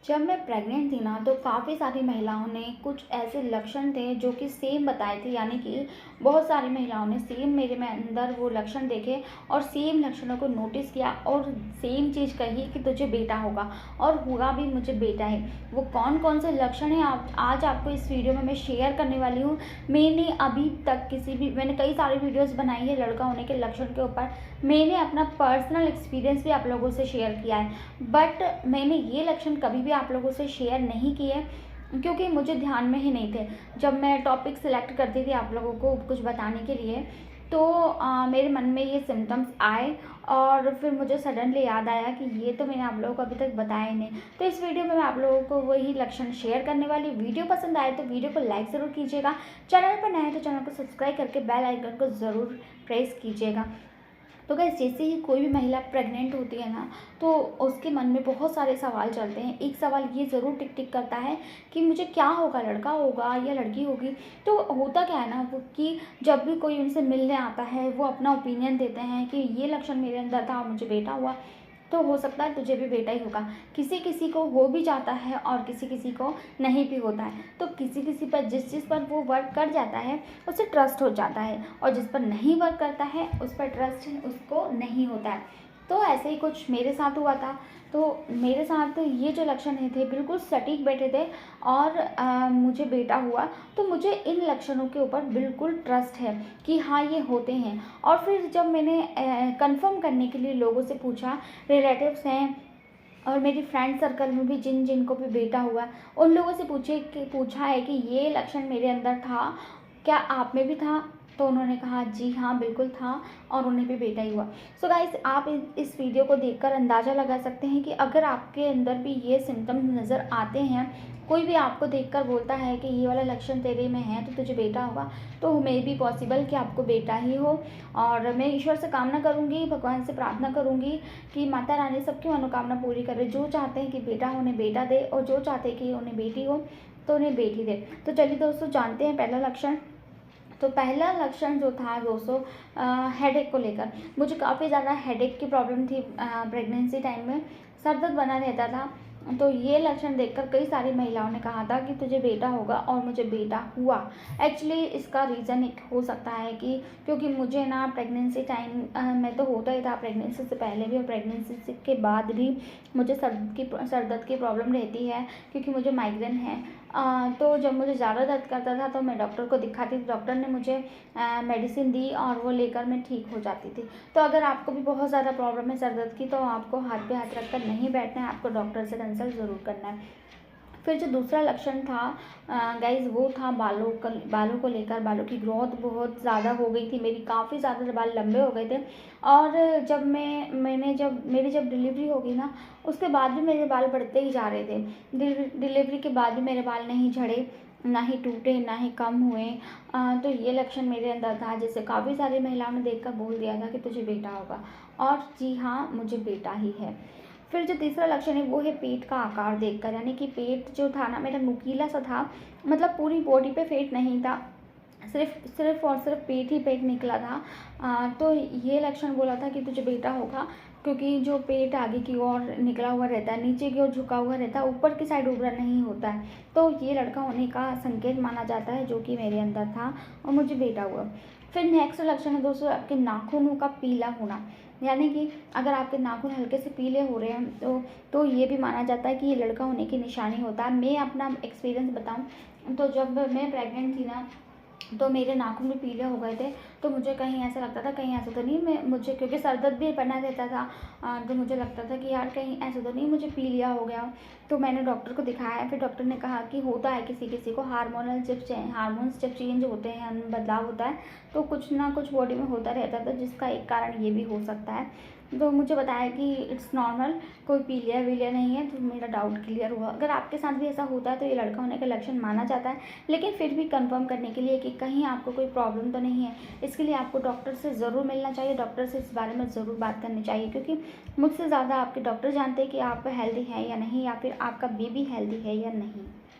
जब मैं प्रेग्नेंट थी ना तो काफ़ी सारी महिलाओं ने कुछ ऐसे लक्षण थे जो कि सेम बताए थे, यानी कि बहुत सारी महिलाओं ने सेम मेरे में अंदर वो लक्षण देखे और सेम लक्षणों को नोटिस किया और सेम चीज़ कही कि तुझे बेटा होगा, और हुआ भी, मुझे बेटा है। वो कौन कौन से लक्षण हैं आज आपको इस वीडियो में मैं शेयर करने वाली हूँ। मैंने अभी तक मैंने कई सारी वीडियोस बनाई है लड़का होने के लक्षण के ऊपर। मैंने अपना पर्सनल एक्सपीरियंस भी आप लोगों से शेयर किया है, बट मैंने ये लक्षण कभी भी आप लोगों से शेयर नहीं किए क्योंकि मुझे ध्यान में ही नहीं थे। जब मैं टॉपिक सिलेक्ट करती थी आप लोगों को कुछ बताने के लिए, तो मेरे मन में ये सिम्टम्स आए और फिर मुझे सडनली याद आया कि ये तो मैंने आप लोगों को अभी तक बताया नहीं। तो इस वीडियो में मैं आप लोगों को वही लक्षण शेयर करने वाली। वीडियो पसंद आए तो वीडियो को लाइक ज़रूर कीजिएगा। चैनल पर नए हैं तो चैनल को सब्सक्राइब करके बेल आइकन को ज़रूर प्रेस कीजिएगा। तो गाइस, जैसे ही कोई भी महिला प्रेग्नेंट होती है ना, तो उसके मन में बहुत सारे सवाल चलते हैं। एक सवाल ये ज़रूर टिक टिक करता है कि मुझे क्या होगा, लड़का होगा या लड़की होगी। तो होता क्या है ना वो कि जब भी कोई उनसे मिलने आता है वो अपना ओपिनियन देते हैं कि ये लक्षण मेरे अंदर था और मुझे बेटा हुआ, तो हो सकता है तुझे भी बेटा ही होगा। किसी किसी को हो भी जाता है और किसी किसी को नहीं भी होता है। तो किसी किसी पर जिस चीज़ पर वो वर्क कर जाता है उसे ट्रस्ट हो जाता है, और जिस पर नहीं वर्क करता है उस पर ट्रस्ट उसको नहीं होता है। तो ऐसे ही कुछ मेरे साथ हुआ था। तो मेरे साथ ये जो लक्षण थे बिल्कुल सटीक बैठे थे और मुझे बेटा हुआ। तो मुझे इन लक्षणों के ऊपर बिल्कुल ट्रस्ट है कि हाँ ये होते हैं। और फिर जब मैंने कंफर्म करने के लिए लोगों से पूछा, रिलेटिव्स हैं और मेरी फ्रेंड सर्कल में भी जिन जिनको भी बेटा हुआ, उन लोगों से पूछा है कि ये लक्षण मेरे अंदर था, क्या आप में भी था? तो उन्होंने कहा जी हाँ बिल्कुल था और उन्हें भी बेटा ही हुआ। सो गाइस, आप इस वीडियो को देखकर अंदाज़ा लगा सकते हैं कि अगर आपके अंदर भी ये सिम्टम्स नज़र आते हैं, कोई भी आपको देखकर बोलता है कि ये वाला लक्षण तेरे में है तो तुझे बेटा होगा, तो मे बी पॉसिबल कि आपको बेटा ही हो। और मैं ईश्वर से कामना करूँगी, भगवान से प्रार्थना करूँगी कि माता रानी सबकी मनोकामना पूरी करे। जो चाहते हैं कि बेटा हो उन्हें बेटा दे, और जो चाहते हैं कि उन्हें बेटी हो तो उन्हें बेटी दे। तो चलिए दोस्तों, जानते हैं पहला लक्षण। तो पहला लक्षण जो था दोस्तों, हेडेक को लेकर। मुझे काफ़ी ज़्यादा हेडेक की प्रॉब्लम थी प्रेगनेंसी टाइम में, सर दर्द बना रहता था। तो ये लक्षण देखकर कई सारी महिलाओं ने कहा था कि तुझे बेटा होगा, और मुझे बेटा हुआ। एक्चुअली इसका रीज़न एक हो सकता है कि क्योंकि मुझे ना प्रेगनेंसी टाइम में तो होता ही था, प्रेगनेंसी से पहले भी और प्रेगनेंसी के बाद भी मुझे सर दर्द की प्रॉब्लम रहती है क्योंकि मुझे माइग्रेन है। तो जब मुझे ज़्यादा दर्द करता था तो मैं डॉक्टर को दिखाती थी, डॉक्टर ने मुझे मेडिसिन दी और वो लेकर मैं ठीक हो जाती थी। तो अगर आपको भी बहुत ज़्यादा प्रॉब्लम है सर दर्द की, तो आपको हाथ पे हाथ रखकर नहीं बैठना है, आपको डॉक्टर से कंसल्ट ज़रूर करना है। फिर जो दूसरा लक्षण था गाइज़, वो था बालों को लेकर। बालों की ग्रोथ बहुत ज़्यादा हो गई थी मेरी, काफ़ी ज़्यादा बाल लंबे हो गए थे। और जब मेरी जब डिलीवरी हो गई ना, उसके बाद भी मेरे बाल बढ़ते ही जा रहे थे। डिलीवरी के बाद भी मेरे बाल नहीं झड़े, ना ही टूटे, ना ही कम हुए। तो ये लक्षण मेरे अंदर था जिससे काफ़ी सारी महिलाओं ने देखकर बोल दिया था कि तुझे बेटा होगा, और जी हाँ मुझे बेटा ही है। फिर जो तीसरा लक्षण है वो है पेट का आकार देखकर, यानी कि पेट जो था ना मेरा नुकीला सा था, मतलब पूरी बॉडी पे पेट नहीं था, सिर्फ और सिर्फ पेट ही पेट निकला था। तो ये लक्षण बोला था कि तुझे बेटा होगा, क्योंकि जो पेट आगे की ओर निकला हुआ रहता है, नीचे की ओर झुका हुआ रहता है, ऊपर की साइड उभरा नहीं होता है। तो ये लड़का होने का संकेत माना जाता है, जो कि मेरे अंदर था और मुझे बेटा हुआ। फिर नेक्स्ट लक्षण है दोस्तों, आपके नाखूनों का पीला होना, यानी कि अगर आपके नाखून हल्के से पीले हो रहे हैं तो ये भी माना जाता है कि ये लड़का होने की निशानी होता है। मैं अपना एक्सपीरियंस बताऊं तो जब मैं प्रेग्नेंट थी ना, तो मेरे नाखून भी पीले हो गए थे। तो मुझे कहीं ऐसा लगता था, कहीं ऐसा तो नहीं मुझे, क्योंकि सर दर्द भी बना रहता था, तो मुझे लगता था कि यार कहीं ऐसा तो नहीं मुझे पीलिया हो गया। तो मैंने डॉक्टर को दिखाया। फिर डॉक्टर ने कहा कि होता है किसी किसी को, हार्मोन्स जब चेंज होते हैं, बदलाव होता है, तो कुछ ना कुछ बॉडी में होता रहता था, जिसका एक कारण ये भी हो सकता है। तो मुझे बताया कि इट्स नॉर्मल, कोई पीलिया वीलिया नहीं है। तो मेरा डाउट क्लियर हुआ। अगर आपके साथ भी ऐसा होता है तो ये लड़का होने का लक्षण माना जाता है, लेकिन फिर भी कंफर्म करने के लिए कि कहीं आपको कोई प्रॉब्लम तो नहीं है, इसके लिए आपको डॉक्टर से ज़रूर मिलना चाहिए, डॉक्टर से इस बारे में ज़रूर बात करनी चाहिए, क्योंकि मुझसे ज़्यादा आपके डॉक्टर जानते हैं कि आप हेल्दी हैं या नहीं, या फिर आपका बेबी हेल्दी है या नहीं।